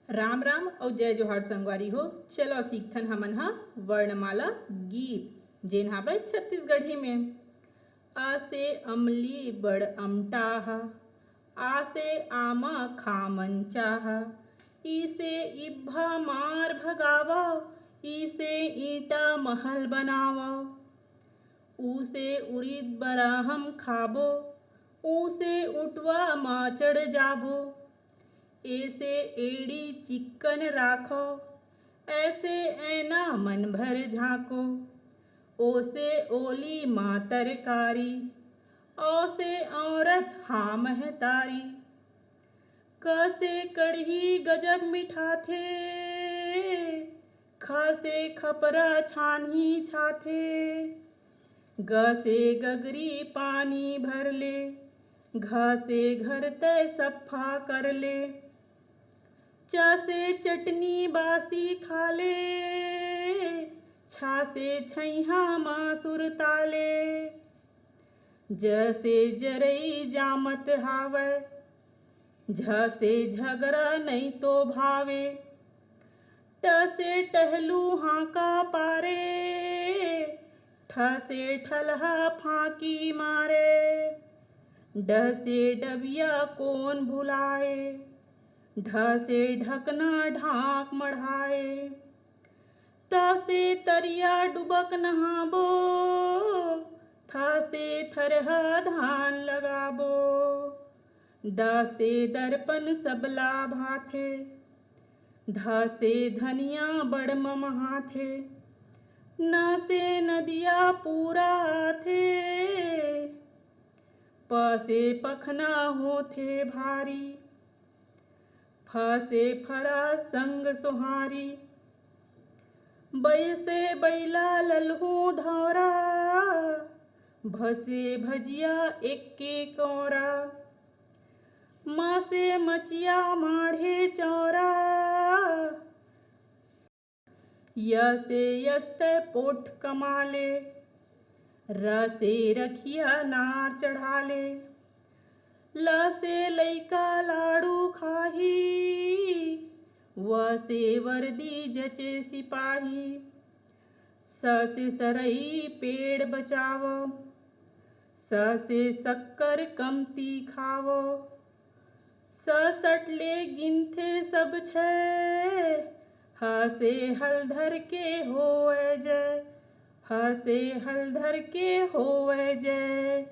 राम राम और जय जोहार संगवारी हो। चलो सीखथन हमन हा वर्णमाला गीत जेन हावय छत्तीसगढ़ी में। आ से अमली बड़ अमटाहा, आ से आमा खामन चाहा, ई से इब्भा मार भगावा, ई से ईटा महल बनावा। ऊ से उरिद बराहम खाबो, ऊ से उटवा मा चढ़ जाबो। ऐसे एड़ी चिक्कन राखो, ऐसे ऐना मन भर झाँको। ओ से ओली माँ तरकारी, औ से औरत हाँ महतारी। क से कढ़ी गजब मिठाथे, ख से खपरा छानही छाथे। ग से गगरी पानी भर ले, घ से घर तय सफा कर ले। च से चटनी बासी खा ले, छ से छैहा मासुर ताले। ज से जरई जामत हावय, झ से झगड़ा नहीं तो भावे। ट से टहलू हाका पारे, ठ से ठलहा फांकी मारे। ड से डबिया कौन भुलाए, ढ से ढकना ढाक मढ़ाए। त से तरिया डुबक नहाबो, थ से थरहा धान लगाबो। द से दर्पण सबला भाथे, ध से धनिया बड़ ममहाथे। न से नदिया पूरा आथे, प से पखना होथे भारी। फ से फरा संग सोहारी, बै से बैला ललहू धौरा। भ से भजिया एक्के कौरा, म से मचिया माढ़े चौरा। य से यस्त पोठ कमाले, र से रखिया नार चढ़ाले। ल से लइका लाड़ू खाही, व से वर्दी जचे सिपाही। स से सरई पेड़ बचावो, स से शक्कर कमती खावो। स सटले गिनथे सब छै, ह से हलधर के होवै जय, ह से हलधर के होवै जय।